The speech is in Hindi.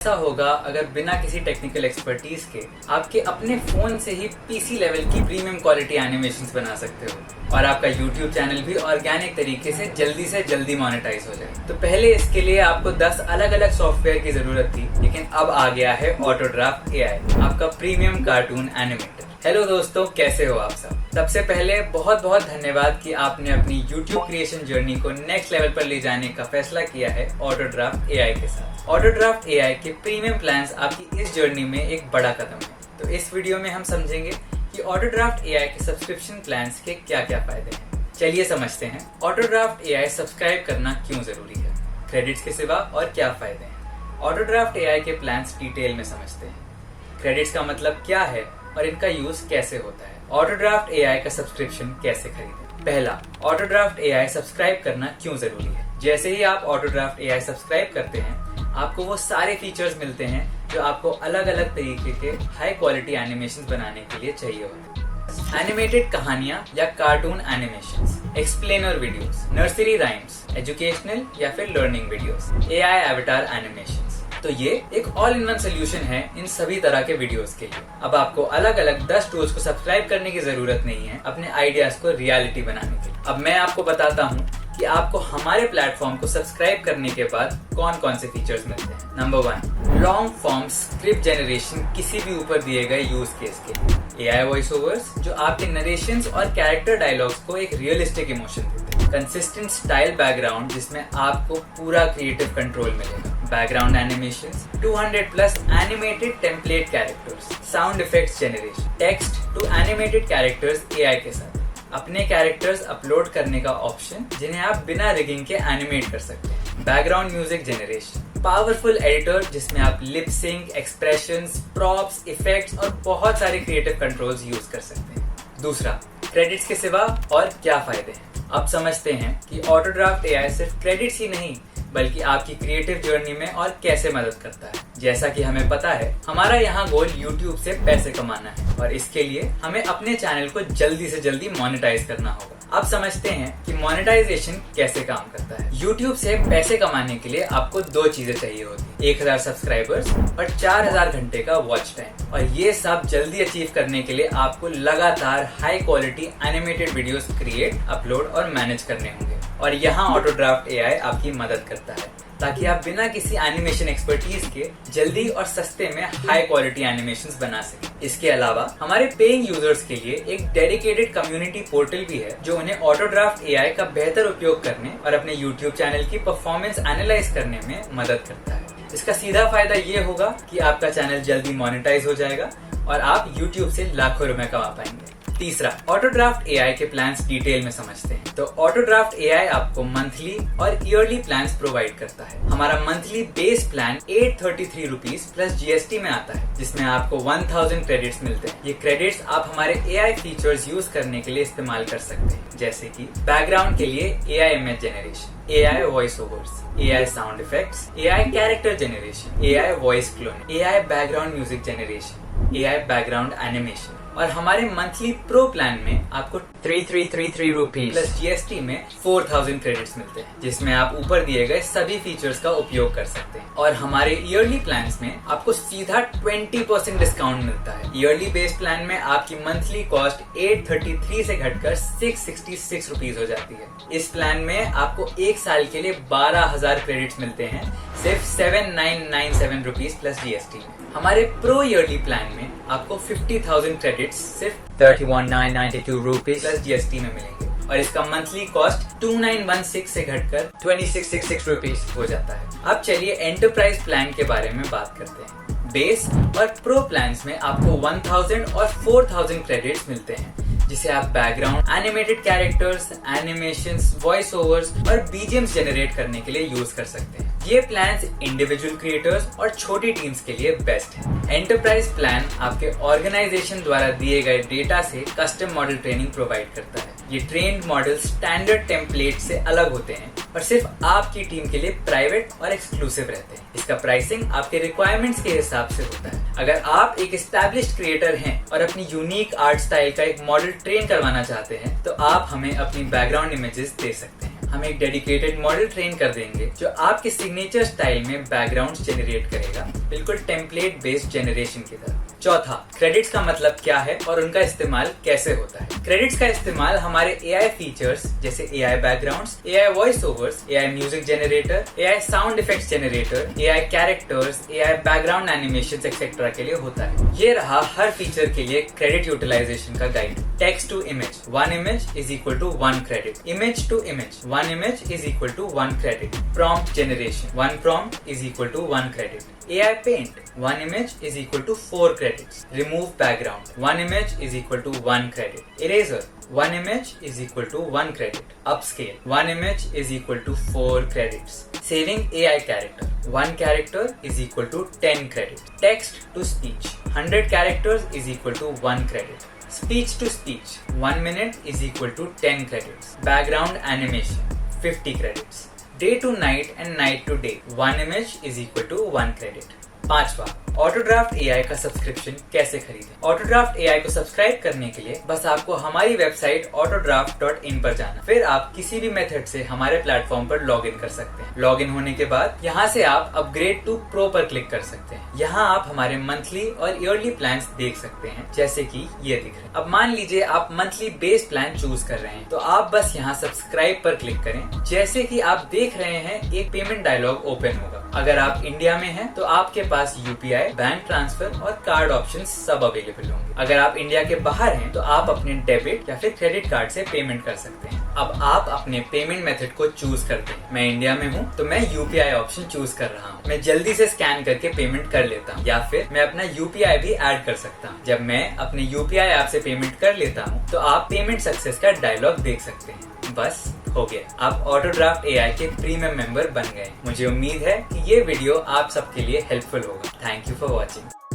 ऐसा होगा अगर बिना किसी टेक्निकल एक्सपर्टीज के आपके अपने फोन से ही पीसी लेवल की प्रीमियम क्वालिटी एनिमेशंस बना सकते हो और आपका यूट्यूब चैनल भी ऑर्गेनिक तरीके से जल्दी मोनेटाइज हो जाए। तो पहले इसके लिए आपको 10 अलग अलग सॉफ्टवेयर की जरूरत थी, लेकिन अब आ गया है ऑटोड्राफ्ट एआई, आपका प्रीमियम कार्टून एनिमेटर। हेलो दोस्तों, कैसे हो आप सब। सबसे पहले बहुत बहुत धन्यवाद कि आपने अपनी YouTube क्रिएशन जर्नी को नेक्स्ट लेवल पर ले जाने का फैसला किया है ऑटोड्राफ्ट एआई के साथ। ऑटोड्राफ्ट एआई के प्रीमियम प्लान्स आपकी इस जर्नी में एक बड़ा कदम है। तो इस वीडियो में हम समझेंगे कि ऑटोड्राफ्ट एआई के सब्सक्रिप्शन प्लान्स के क्या क्या फायदे हैं। चलिए समझते हैं ऑटोड्राफ्ट एआई सब्सक्राइब करना क्यों जरूरी है, क्रेडिट्स के सिवा और क्या फायदे हैं। ऑटोड्राफ्ट एआई के प्लान्स डिटेल में समझते हैं। क्रेडिट्स का मतलब क्या है और इनका यूज कैसे होता है। ऑटोड्राफ्ट एआई का सब्सक्रिप्शन कैसे खरीदें। पहला, ऑटोड्राफ्ट एआई सब्सक्राइब करना क्यों जरूरी है। जैसे ही आप ऑटोड्राफ्ट एआई सब्सक्राइब करते हैं, आपको वो सारे फीचर्स मिलते हैं जो आपको अलग अलग तरीके के हाई क्वालिटी एनिमेशन बनाने के लिए चाहिए होते हैं। एनिमेटेड कहानियां या cartoon animations, explainer videos, nursery rhymes, educational या फिर learning videos, AI avatar animations. तो ये एक ऑल इन वन सोल्यूशन है इन सभी तरह के वीडियोस के लिए। अब आपको अलग अलग 10 टूल्स को सब्सक्राइब करने की जरूरत नहीं है अपने आइडियाज को रियलिटी बनाने के लिए। अब मैं आपको बताता हूँ कि आपको हमारे प्लेटफॉर्म को सब्सक्राइब करने के बाद कौन कौन से फीचर्स मिलते हैं। Number 1, long form script generation किसी भी ऊपर दिए गए यूज केस के लिए। एआई वॉइस ओवर्स जो आपके नरेशंस और कैरेक्टर डायलॉग्स को एक रियलिस्टिक इमोशन देते हैं। कंसिस्टेंट स्टाइल बैकग्राउंड जिसमें आपको पूरा क्रिएटिव कंट्रोल मिलेगा। Background animations, 200+ animated template characters, sound effects generation, text to animated characters AI के साथ, अपने कैरेक्टर्स अपलोड करने का ऑप्शन जिन्हें आप बिना रिगिंग के एनिमेट कर सकते हैं। Background music generation, powerful editor जिसमें आप lip sync, expressions, props, effects और बहुत सारे क्रिएटिव कंट्रोल्स यूज कर सकते हैं। दूसरा, क्रेडिट्स के सिवा और क्या फायदे हैं। अब समझते हैं कि ऑटोड्राफ्ट एआई सिर्फ क्रेडिट्स ही नहीं बल्कि आपकी क्रिएटिव जर्नी में और कैसे मदद करता है। जैसा कि हमें पता है, हमारा यहाँ गोल YouTube से पैसे कमाना है और इसके लिए हमें अपने चैनल को जल्दी से जल्दी मोनेटाइज करना होगा। अब समझते हैं कि मोनेटाइजेशन कैसे काम करता है। YouTube से पैसे कमाने के लिए आपको 2 चीजें चाहिए होती है, 1000 सब्सक्राइबर्स और 4000 घंटे का वॉच टाइम। और ये सब जल्दी अचीव करने के लिए आपको लगातार high quality animated videos create, upload और मैनेज करने होंगे। और यहाँ ऑटोड्राफ्ट एआई आपकी मदद करता है ताकि आप बिना किसी एनिमेशन एक्सपर्टीज के जल्दी और सस्ते में हाई क्वालिटी एनिमेशंस बना सकें। इसके अलावा हमारे पेइंग यूजर्स के लिए एक डेडिकेटेड कम्युनिटी पोर्टल भी है जो उन्हें ऑटोड्राफ्ट एआई का बेहतर उपयोग करने और अपने यूट्यूब चैनल की परफॉर्मेंस एनालाइज करने में मदद करता है। इसका सीधा फायदा ये होगा कि आपका चैनल जल्दी मोनेटाइज हो जाएगा और आप यूट्यूब से लाखों रुपए कमा पाएंगे। तीसरा, ऑटोड्राफ्ट एआई के प्लान्स डिटेल में समझते हैं। तो ऑटोड्राफ्ट एआई आपको मंथली और ईयरली प्लान्स प्रोवाइड करता है। हमारा monthly base plan 833 rupees plus GST में आता है, जिसमें आपको 1000 क्रेडिट्स मिलते हैं। ये क्रेडिट्स आप हमारे एआई फीचर्स यूज करने के लिए इस्तेमाल कर सकते हैं, जैसे कि बैकग्राउंड के लिए AI image generation, AI voice overs, AI sound effects, AI character generation, AI voice cloning, AI background music generation, AI background animation. और हमारे मंथली प्रो प्लान में आपको 3333 रुपीज प्लस जीएसटी में 4000 क्रेडिट्स मिलते हैं, जिसमें आप ऊपर दिए गए सभी फीचर्स का उपयोग कर सकते हैं। और हमारे ईयरली प्लान्स में आपको सीधा 20% डिस्काउंट मिलता है। ईयरली बेस प्लान में आपकी मंथली कॉस्ट 833 से घटकर 666 रुपीज हो जाती है। इस प्लान में आपको 1 साल के लिए 12000 क्रेडिट्स मिलते हैं सिर्फ 7997 रुपीज प्लस जीएसटी में। हमारे प्रो ईयरली प्लान में आपको 50,000 क्रेडिट्स सिर्फ 31,992 रुपीज प्लस जीएसटी में मिलेंगे और इसका मंथली कॉस्ट 2916 से घटकर 2666 रुपीज हो जाता है। अब चलिए एंटरप्राइज प्लान के बारे में बात करते हैं। बेस और प्रो प्लान्स में आपको 1000 और 4000 क्रेडिट्स मिलते हैं, जिसे आप background, animated characters, animations, voice overs और बीजीएम्स जनरेट करने के लिए यूज कर सकते हैं। ये प्लान्स इंडिविजुअल क्रिएटर्स और छोटी टीम्स के लिए बेस्ट है। एंटरप्राइज प्लान आपके ऑर्गेनाइजेशन द्वारा दिए गए डेटा से कस्टम मॉडल ट्रेनिंग प्रोवाइड करता है। ये ट्रेन्ड मॉडल स्टैंडर्ड टेम्पलेट से अलग होते हैं और सिर्फ आपकी टीम के लिए प्राइवेट और एक्सक्लूसिव रहते हैं। इसका प्राइसिंग आपके रिक्वायरमेंट्स के हिसाब से होता है। अगर आप एक एस्टैब्लिश्ड क्रिएटर हैं और अपनी यूनिक आर्ट स्टाइल का एक मॉडल ट्रेन करवाना चाहते हैं तो आप हमें अपनी बैकग्राउंड इमेजेस दे सकते हैं। हम एक डेडिकेटेड मॉडल ट्रेन कर देंगे जो आपके सिग्नेचर स्टाइल में बैकग्राउंड्स जनरेट करेगा, बिल्कुल टेम्पलेट बेस्ड जनरेशन की तरह। चौथा, क्रेडिट्स का मतलब क्या है और उनका इस्तेमाल कैसे होता है। क्रेडिट्स का इस्तेमाल हमारे AI फीचर्स जैसे AI backgrounds, AI voice overs, AI music generator, AI sound effects generator, AI characters, AI background animations etcetera के लिए होता है। ये रहा हर फीचर के लिए क्रेडिट यूटिलाइजेशन का guide. Text to image, 1 image is equal to 1 credit. Image to image, 1 image is equal to 1 credit. Prompt generation, 1 prompt is equal to 1 credit. AI paint, 1 image is equal to 4 credits. Remove background, 1 image is equal to 1 credit. Eraser, 1 image is equal to 1 credit. Upscale, 1 image is equal to 4 credits. Saving AI character, 1 character is equal to 10 credit. Text to speech, 100 characters is equal to 1 credit. Speech to speech, 1 minute is equal to 10 credits. Background animation, 50 credits. Day to night and night to day, 1 image is equal to 1 credit. पांचवा, ऑटोड्राफ्ट AI का सब्सक्रिप्शन कैसे खरीदें। ऑटोड्राफ्ट AI को सब्सक्राइब करने के लिए बस आपको हमारी वेबसाइट autodraft.in पर जाना, फिर आप किसी भी मेथड से हमारे प्लेटफॉर्म पर लॉग इन कर सकते हैं। लॉग इन होने के बाद यहाँ से आप अपग्रेड टू प्रो पर क्लिक कर सकते हैं। यहाँ आप हमारे मंथली और ईयरली प्लान देख सकते हैं, जैसे कि ये दिख रहे हैं। अब मान लीजिए आप मंथली बेस प्लान चूज कर रहे हैं, तो आप बस यहाँ सब्सक्राइब पर क्लिक करें। जैसे कि आप देख रहे हैं एक पेमेंट डायलॉग ओपन होगा। अगर आप इंडिया में हैं तो आपके पास UPI, बैंक ट्रांसफर और कार्ड ऑप्शन सब अवेलेबल होंगे। अगर आप इंडिया के बाहर हैं तो आप अपने डेबिट या फिर क्रेडिट कार्ड से पेमेंट कर सकते हैं। अब आप अपने पेमेंट मेथड को चूज करते हैं। मैं इंडिया में हूँ तो मैं UPI ऑप्शन चूज कर रहा हूँ। मैं जल्दी से स्कैन करके पेमेंट कर लेता हूँ, या फिर मैं अपना UPI भी ऐड कर सकता हूँ। जब मैं अपने UPI ऐप से पेमेंट कर लेता हूँ तो आप पेमेंट सक्सेस का डायलॉग देख सकते हैं। बस हो गया, आप ऑटोड्राफ्ट AI के प्रीमियम मेंबर बन गए। मुझे उम्मीद है कि ये वीडियो आप सबके लिए हेल्पफुल होगा। Thank you for watching.